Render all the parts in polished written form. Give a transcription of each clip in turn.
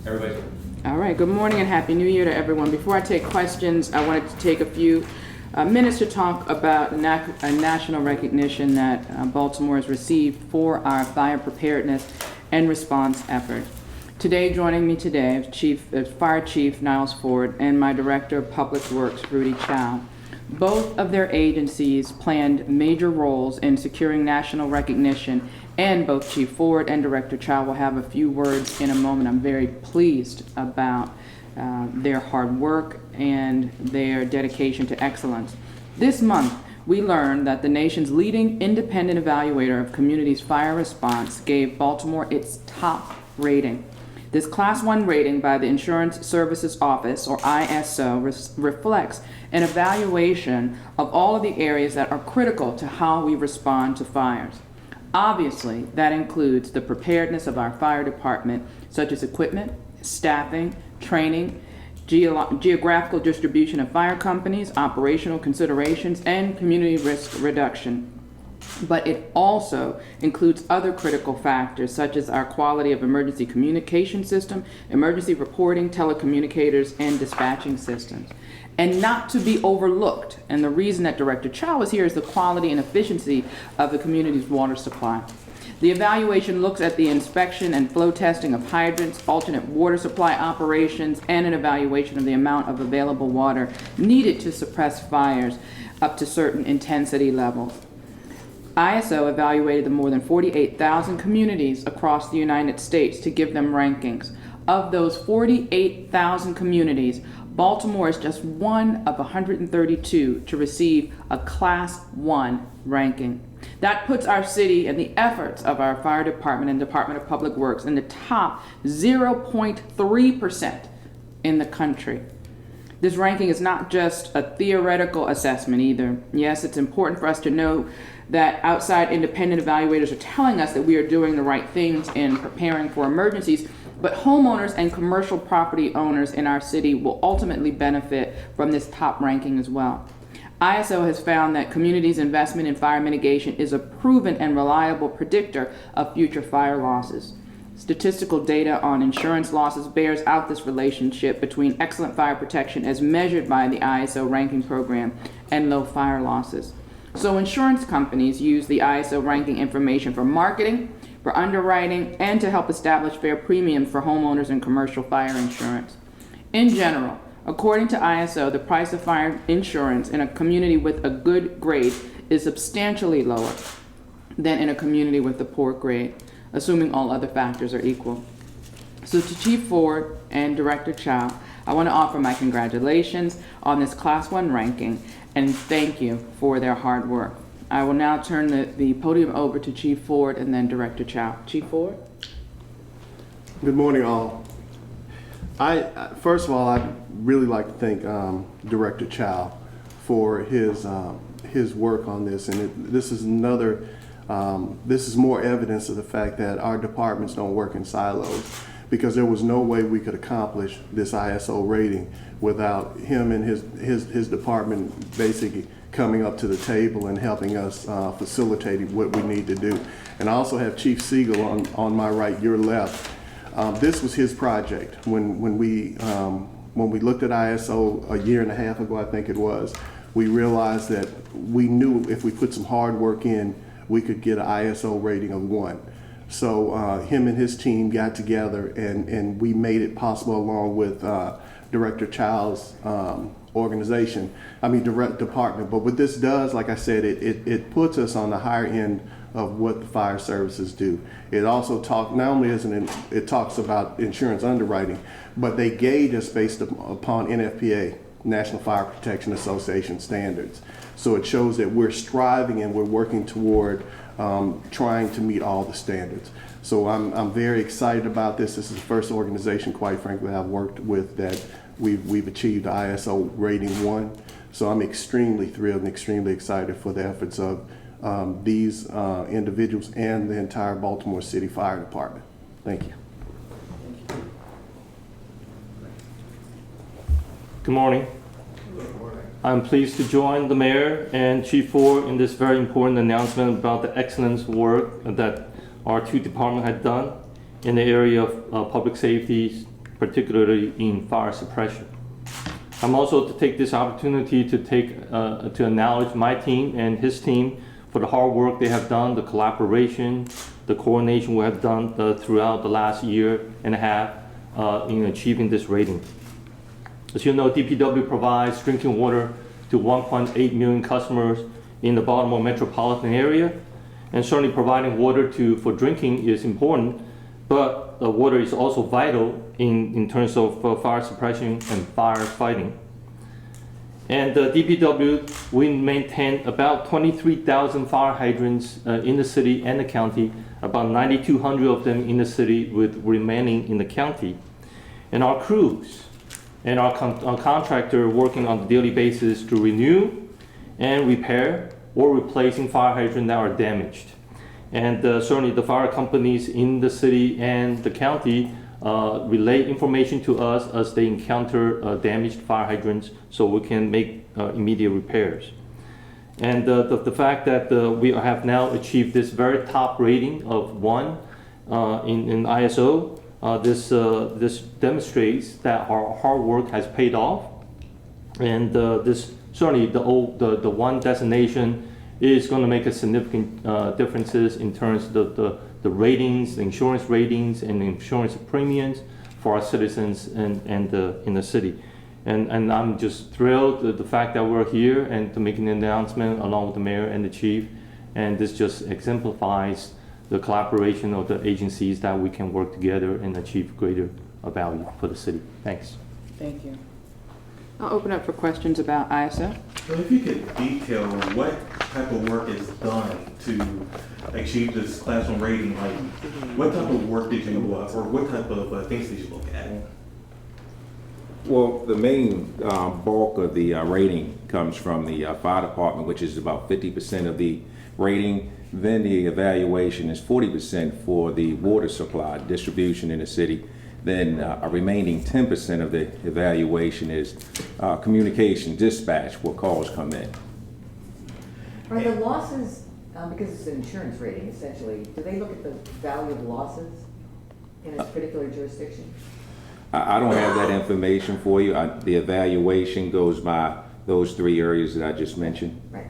Everybody. All right, good morning and Happy New Year to everyone. Before I take questions, I wanted to take a few minutes to talk about a national recognition that Baltimore has received for our fire preparedness and response efforts. Today, joining me today is Fire Chief Niles Ford and my Director of Public Works, Rudy Chow. Both of their agencies planned major roles in securing national recognition, and both Chief Ford and Director Chow will have a few words in a moment. I'm very pleased about their hard work and their dedication to excellence. This month, we learned that the nation's leading independent evaluator of communities' fire response gave Baltimore its top rating. This Class 1 rating by the Insurance Services Office, or ISO, reflects an evaluation of all of the areas that are critical to how we respond to fires. Obviously, that includes the preparedness of our fire department, such as equipment, staffing, training, geographical distribution of fire companies, operational considerations, and community risk reduction. But it also includes other critical factors such as our quality of emergency communication system, emergency reporting, telecommunicators, and dispatching systems. And not to be overlooked, and the reason that Director Chow is here, is the quality and efficiency of the community's water supply. The evaluation looks at the inspection and flow testing of hydrants, alternate water supply operations, and an evaluation of the amount of available water needed to suppress fires up to certain intensity levels. ISO evaluated the more than 48,000 communities across the United States to give them rankings. Of those 48,000 communities, Baltimore is just one of 132 to receive a Class 1 ranking. That puts our city and the efforts of our fire department and Department of Public Works in the top 0.3% in the country. This ranking is not just a theoretical assessment either. Yes, it's important for us to know that outside independent evaluators are telling us that we are doing the right things in preparing for emergencies, but homeowners and commercial property owners in our city will ultimately benefit from this top ranking as well. ISO has found that communities' investment in fire mitigation is a proven and reliable predictor of future fire losses. Statistical data on insurance losses bears out this relationship between excellent fire protection as measured by the ISO ranking program and low fire losses. So insurance companies use the ISO ranking information for marketing, for underwriting, and to help establish fair premiums for homeowners and commercial fire insurance. In general, according to ISO, the price of fire insurance in a community with a good grade is substantially lower than in a community with a poor grade, assuming all other factors are equal. So to Chief Ford and Director Chow, I want to offer my congratulations on this Class 1 ranking and thank you for their hard work. I will now turn the podium over to Chief Ford and then Director Chow. Chief Ford? Good morning, all. First of all, I'd really like to thank Director Chow for his work on this, and this is more evidence of the fact that our departments don't work in silos, because there was no way we could accomplish this ISO rating without him and his department basically coming up to the table and helping us facilitate what we need to do. And I also have Chief Siegel on my right, your left. This was his project. When we looked at ISO a year and a half ago, I think it was, we realized that we knew if we put some hard work in, we could get an ISO rating of 1. So him and his team got together and we made it possible, along with Director Chow's direct department. But what this does, like I said, it puts us on the higher end of what the fire services do. It also talks about insurance underwriting, but they gauge us based upon NFPA, National Fire Protection Association standards. So it shows that we're striving and we're working toward trying to meet all the standards. So I'm very excited about this. This is the first organization, quite frankly, I've worked with that we've achieved ISO rating 1. So I'm extremely thrilled and extremely excited for the efforts of these individuals and the entire Baltimore City Fire Department. Thank you. Good morning. I'm pleased to join the Mayor and Chief Ford in this very important announcement about the excellent work that our two departments had done in the area of public safety, particularly in fire suppression. I'm also to take this opportunity to acknowledge my team and his team for the hard work they have done, the collaboration, the coordination we have done throughout the last year and a half in achieving this rating. As you know, DPW provides drinking water to 1.8 million customers in the Baltimore metropolitan area, and certainly providing water for drinking is important, but water is also vital in terms of fire suppression and fire fighting. And DPW, we maintain about 23,000 fire hydrants in the city and the county, about 9,200 of them in the city with remaining in the county. And our crews and our contractor working on a daily basis to renew and repair or replacing fire hydrants that are damaged. And certainly the fire companies in the city and the county relay information to us as they encounter damaged fire hydrants so we can make immediate repairs. And the fact that we have now achieved this very top rating of 1 in ISO, this demonstrates that our hard work has paid off. And this certainly the 1 designation is going to make a significant differences in terms of the ratings, the insurance ratings, and the insurance premiums for our citizens and in the city. And I'm just thrilled at the fact that we're here and to make an announcement along with the mayor and the chief. And this just exemplifies the collaboration of the agencies that we can work together and achieve greater value for the city. Thanks. Thank you. I'll open up for questions about ISO. So if you could detail what type of work is done to achieve this class 1 rating, like what type of work did you, or what type of things did you look at? Well, the main bulk of the rating comes from the fire department, which is about 50% of the rating. Then the evaluation is 40% for the water supply distribution in the city. Then a remaining 10% of the evaluation is communication dispatch, where calls come in. Are the losses, because it's an insurance rating essentially, do they look at the value of losses in a particular jurisdiction? I don't have that information for you. The evaluation goes by those 3 areas that I just mentioned. Right.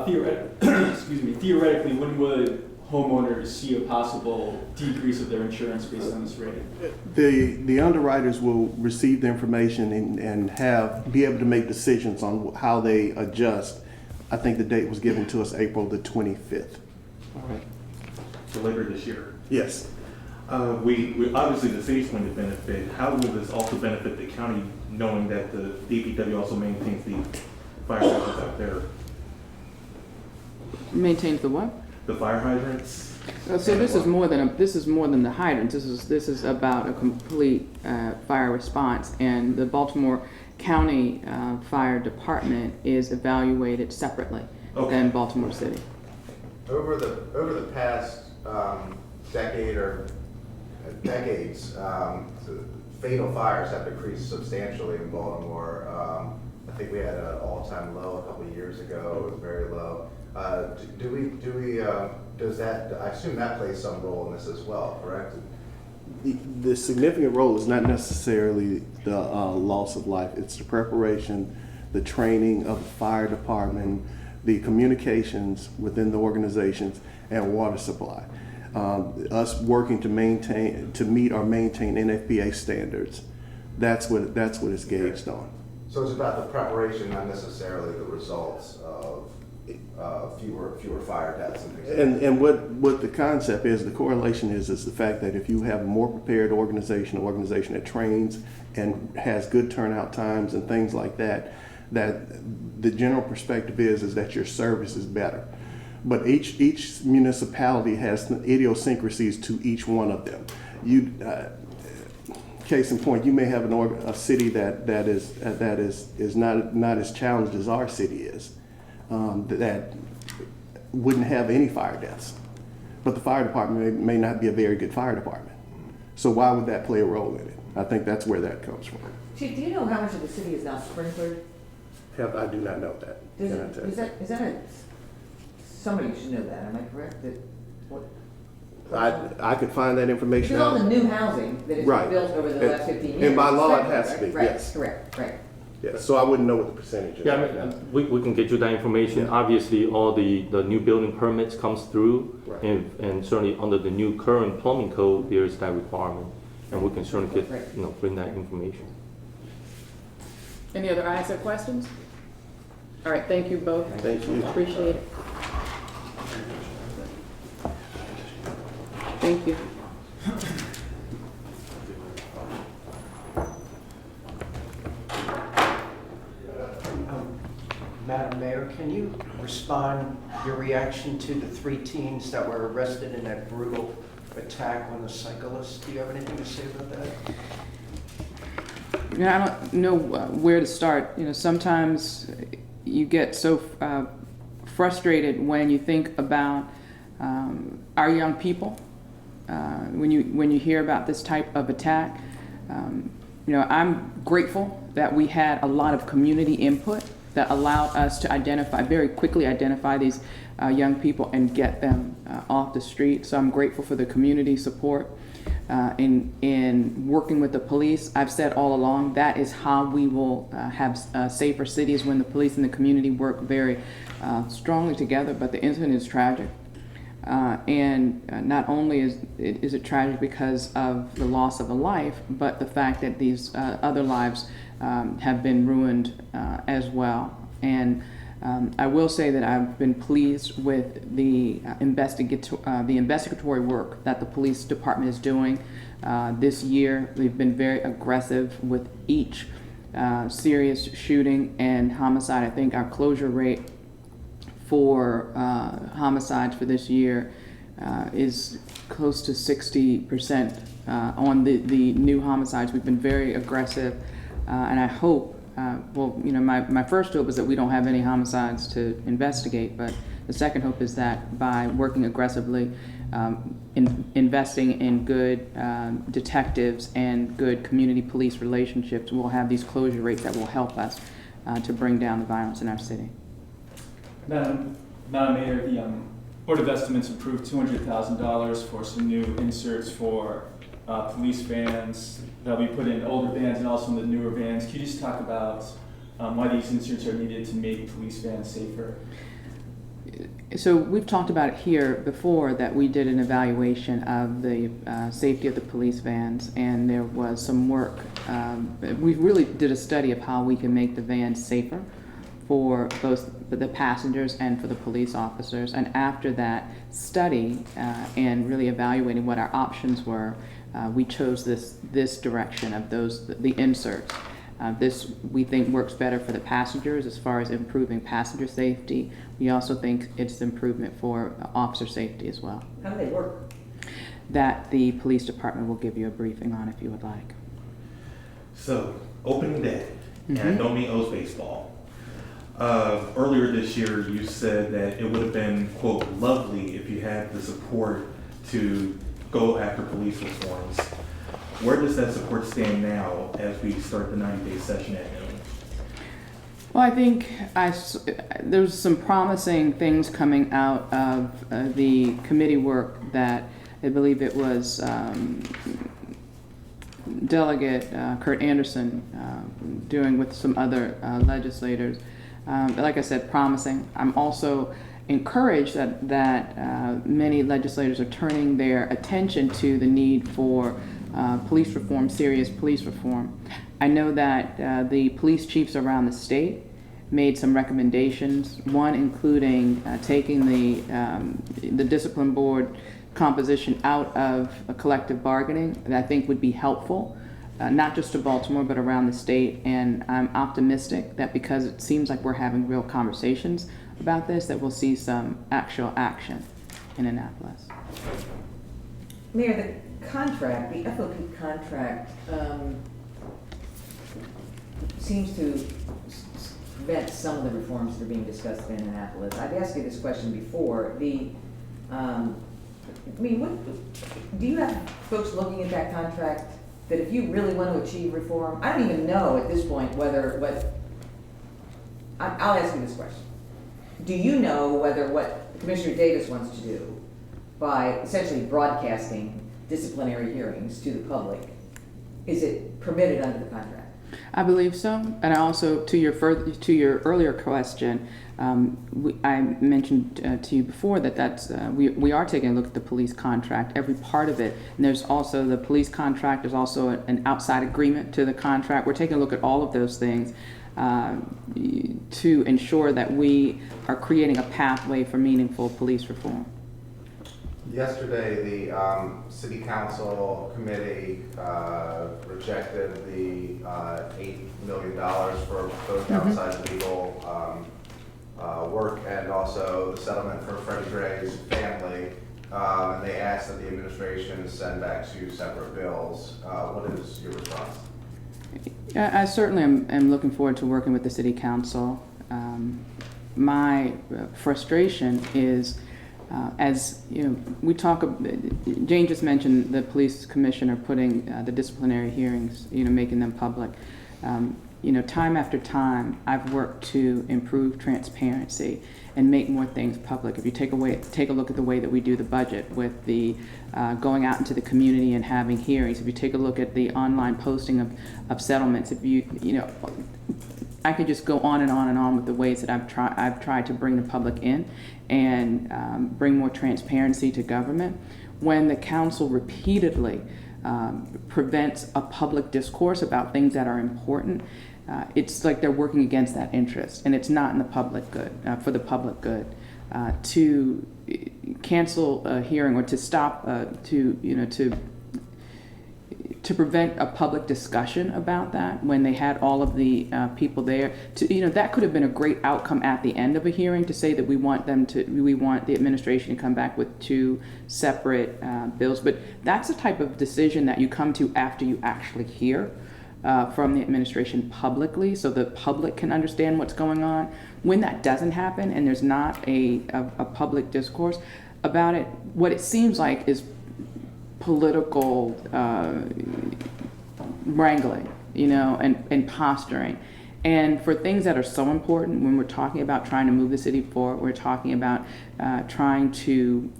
Theoretically, when would homeowners see a possible decrease of their insurance based on this rating? The underwriters will receive the information and be able to make decisions on how they adjust. I think the date was given to us April the 25th. All right. So later this year. Yes. We obviously the city's going to benefit. How will this also benefit the county, knowing that the DPW also maintains the fire hydrants out there? Maintains the what? The fire hydrants. So this is more than the hydrants. This is about a complete fire response, and the Baltimore County Fire Department is evaluated separately than Baltimore City. Over the past decade or decades, fatal fires have decreased substantially in Baltimore. I think we had an all-time low a couple of years ago. It was very low. Does that, I assume that plays some role in this as well, correct? The significant role is not necessarily the loss of life. It's the preparation, the training of the fire department, the communications within the organizations, and water supply. Us working to meet or maintain NFPA standards. That's what it's gauged on. So it's about the preparation, not necessarily the results of fewer fire deaths and things like that. And what the concept is, the correlation is the fact that if you have a more prepared organization that trains and has good turnout times and things like that, that the general perspective is that your service is better. But each municipality has idiosyncrasies to each one of them. Case in point, you may have a city that is not as challenged as our city is, that wouldn't have any fire deaths, but the fire department may not be a very good fire department. So why would that play a role in it? I think that's where that comes from. Chief, do you know how much of the city is now sprinklered? I do not know that. Is that somebody should know that, am I correct? I could find that information Because all the out. new housing that has Right. been built over the And- last 15 years. and by is law, it federal, has to right? be, Right, yes. correct, right. Yeah, so I wouldn't know what the percentage is. Yeah, right now. we can get you that information. Yeah. Obviously, all the new building permits comes through, Right. and certainly under the new current plumbing code, there is that requirement, and we can certainly get, Right. bring that information. Any other ayes or questions? All right, thank you both. Thank you. Appreciate it. Thank you. Madam Mayor, can you respond, your reaction to the 3 teens that were arrested in that brutal attack on the cyclist? Do you have anything to say about that? I don't know where to start. Sometimes you get so frustrated when you think about our young people. When you hear about this type of attack, I'm grateful that we had a lot of community input that allowed us to very quickly identify these young people and get them off the street. So I'm grateful for the community support in working with the police. I've said all along that is how we will have safer cities, when the police and the community work very strongly together. But the incident is tragic. And not only is it tragic because of the loss of a life, but the fact that these other lives have been ruined as well. And I will say that I've been pleased with the investigatory work that the police department is doing this year. We've been very aggressive with each serious shooting and homicide. I think our closure rate for homicides for this year is close to 60% on the new homicides. We've been very aggressive, and I hope, my first hope is that we don't have any homicides to investigate, but the second hope is that by working aggressively, investing in good detectives and good community police relationships, we'll have these closure rates that will help us to bring down the violence in our city. Madam Mayor, the Board of Estimates approved $200,000 for some new inserts for police vans that'll be put in older vans and also in the newer vans. Can you just talk about why these inserts are needed to make police vans safer? So we've talked about it here before, that we did an evaluation of the safety of the police vans, and there was some work. We really did a study of how we can make the vans safer for both the passengers and for the police officers. And after that study and really evaluating what our options were, we chose this direction of the inserts. This, we think, works better for the passengers as far as improving passenger safety. We also think it's improvement for officer safety as well. How do they work? That the police department will give you a briefing on if you would like. So, opening day, and I don't mean O's baseball. Earlier this year, you said that it would have been, quote, lovely if you had the support to go after police reforms. Where does that support stand now as we start the 90-day session at noon? Well, I think there's some promising things coming out of the committee work that I believe it was Delegate Kurt Anderson doing with some other legislators. Like I said, promising. I'm also encouraged that many legislators are turning their attention to the need for police reform, serious police reform. I know that the police chiefs around the state made some recommendations, one including taking the discipline board composition out of a collective bargaining that I think would be helpful, not just to Baltimore, but around the state. And I'm optimistic that because it seems like we're having real conversations about this, that we'll see some actual action in Annapolis. Mayor, the contract, the FOP contract, seems to prevent some of the reforms that are being discussed in Annapolis. I've asked you this question before. Do you have folks looking at that contract that if you really want to achieve reform, I don't even know at this point I'll ask you this question. Do you know whether what Commissioner Davis wants to do, by essentially broadcasting disciplinary hearings to the public, is it permitted under the contract? I believe so, and I also, to your earlier question, I mentioned to you before that we are taking a look at the police contract, every part of it. And there's also the police contract. There's also an outside agreement to the contract. We're taking a look at all of those things to ensure that we are creating a pathway for meaningful police reform. Yesterday, the city council committee rejected the $8 million for both outside legal work and also the settlement for Freddie Gray's family. And they asked that the administration send back 2 separate bills. What is your response? I certainly am looking forward to working with the city council. My frustration is, as you know, Jane just mentioned the police commissioner putting the disciplinary hearings, making them public. Time after time, I've worked to improve transparency and make more things public. If you take a look at the way that we do the budget with the going out into the community and having hearings, if you take a look at the online posting of settlements, I could just go on and on and on with the ways that I've tried to bring the public in and bring more transparency to government. When the council repeatedly prevents a public discourse about things that are important, it's like they're working against that interest, and it's not in the public good, for the public good. To cancel a hearing or to stop, to prevent a public discussion about that when they had all of the people there, that could have been a great outcome at the end of a hearing, to say that we want the administration to come back with 2 separate bills. But that's the type of decision that you come to after you actually hear from the administration publicly, so the public can understand what's going on. When that doesn't happen and there's not a public discourse about it, what it seems like is political wrangling, and posturing. And for things that are so important, when we're talking about trying to move the city forward, we're talking about trying to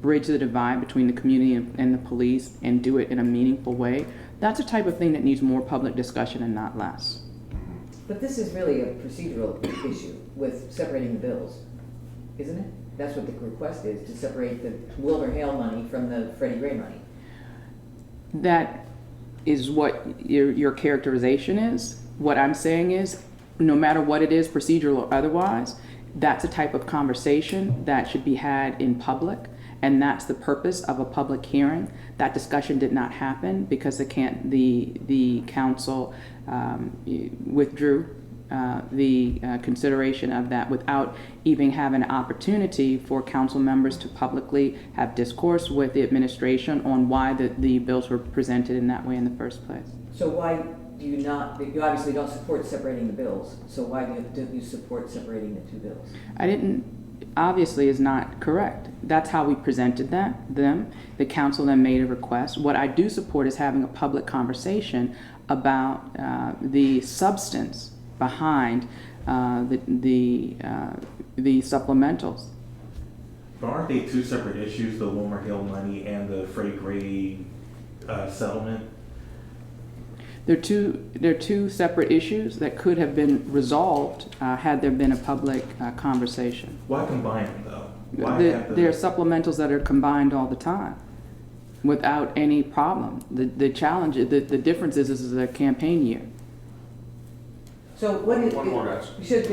bridge the divide between the community and the police and do it in a meaningful way, that's a type of thing that needs more public discussion and not less. But this is really a procedural issue with separating the bills, isn't it? That's what the request is, to separate the Wilmer Hale money from the Freddie Gray money. That is what your characterization is. What I'm saying is, no matter what it is, procedural or otherwise, that's a type of conversation that should be had in public, and that's the purpose of a public hearing. That discussion did not happen because the council withdrew the consideration of that without even having an opportunity for council members to publicly have discourse with the administration on why the bills were presented in that way in the first place. So why do you not, you obviously don't support separating the bills, so why do you support separating the 2 bills? Obviously is not correct. That's how we presented them. The council then made a request. What I do support is having a public conversation about the substance behind the supplementals. But aren't they 2 separate issues, the Wilmer Hill money and the Freddie Gray settlement? They're two separate issues that could have been resolved had there been a public conversation. Why combine them, though? There are supplementals that are combined all the time without any problem. The challenge, the difference is this is a campaign year. So what is, One more, guys. had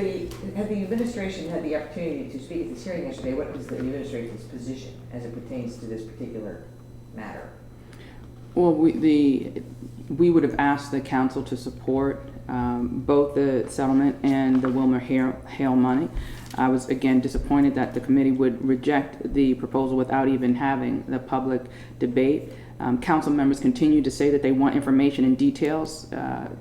the administration had the opportunity to speak at this hearing yesterday, what was the administration's position as it pertains to this particular matter? Well, we would have asked the council to support both the settlement and the Wilmer Hale money. I was again disappointed that the committee would reject the proposal without even having the public debate. Council members continue to say that they want information and details.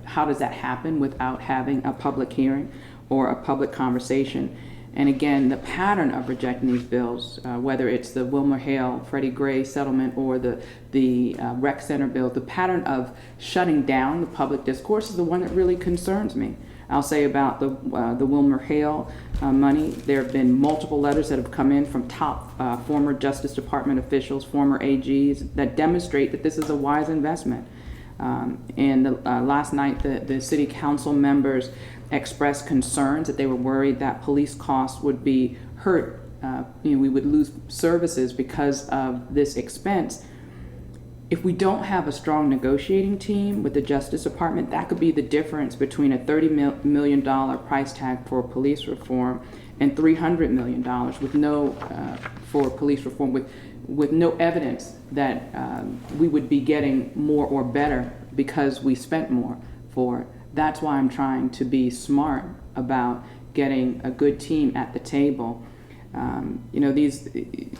How does that happen without having a public hearing or a public conversation? And again, the pattern of rejecting these bills, whether it's the Wilmer Hale, Freddie Gray settlement or the rec center bill, the pattern of shutting down the public discourse is the one that really concerns me. I'll say about the Wilmer Hale money, there have been multiple letters that have come in from top former Justice Department officials, former AGs, that demonstrate that this is a wise investment. Last night, the city council members expressed concerns that they were worried that police costs would be hurt. We would lose services because of this expense. If we don't have a strong negotiating team with the Justice Department, that could be the difference between a $30 million price tag for police reform and $300 million with no for police reform with no evidence that we would be getting more or better because we spent more for it. That's why I'm trying to be smart about getting a good team at the table.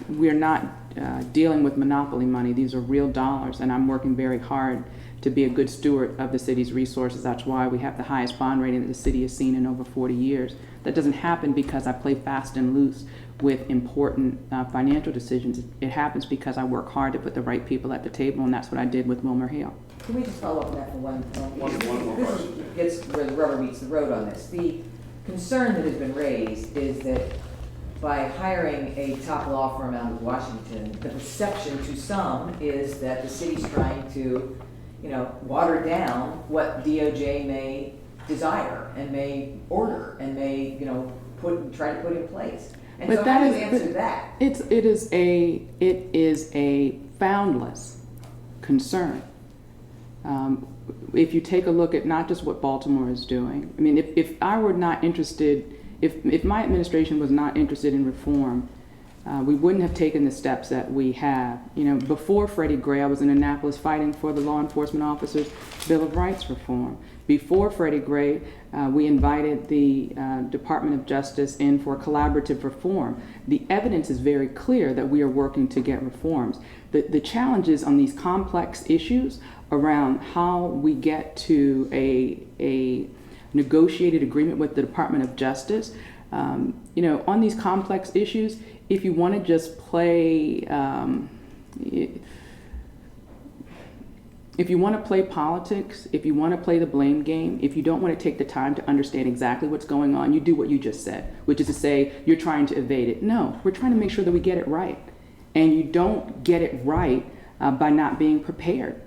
We're not dealing with monopoly money. These are real dollars, and I'm working very hard to be a good steward of the city's resources. That's why we have the highest bond rating that the city has seen in over 40 years. That doesn't happen because I play fast and loose with important financial decisions. It happens because I work hard to put the right people at the table, and that's what I did with Wilmer Hale. Can we just follow up on that for one moment? One more question. This gets where the rubber meets the road on this. The concern that has been raised is that by hiring a top law firm out of Washington, the perception to some is that the city's trying to, water down what DOJ may desire and may order and may, try to put in place. And But so that how do you is- answer that? It is a boundless concern. If you take a look at not just what Baltimore is doing, I mean, if I were not interested, if my administration was not interested in reform, we wouldn't have taken the steps that we have. Before Freddie Gray, I was in Annapolis fighting for the law enforcement officers' Bill of Rights reform. Before Freddie Gray, we invited the Department of Justice in for collaborative reform. The evidence is very clear that we are working to get reforms. The challenges on these complex issues around how we get to a negotiated agreement with the Department of Justice, on these complex issues, if you want to just play, if you want to play politics, if you want to play the blame game, if you don't want to take the time to understand exactly what's going on, you do what you just said, which is to say you're trying to evade it. No, we're trying to make sure that we get it right. And you don't get it right by not being prepared.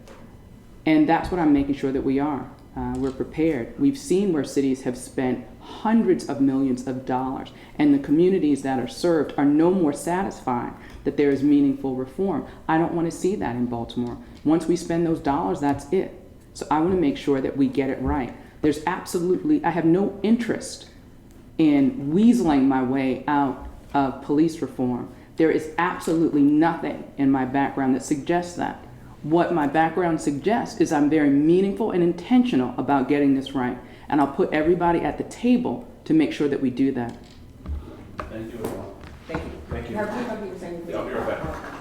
And that's what I'm making sure that we are. We're prepared. We've seen where cities have spent hundreds of millions of dollars, and the communities that are served are no more satisfied that there is meaningful reform. I don't want to see that in Baltimore. Once we spend those dollars, that's it. So I want to make sure that we get it right. I have no interest in weaseling my way out of police reform. There is absolutely nothing in my background that suggests that. What my background suggests is I'm very meaningful and intentional about getting this right. And I'll put everybody at the table to make sure that we do that. Thank you, everyone. Thank you. Thank you. Have you saying? Yeah, I'll be right back.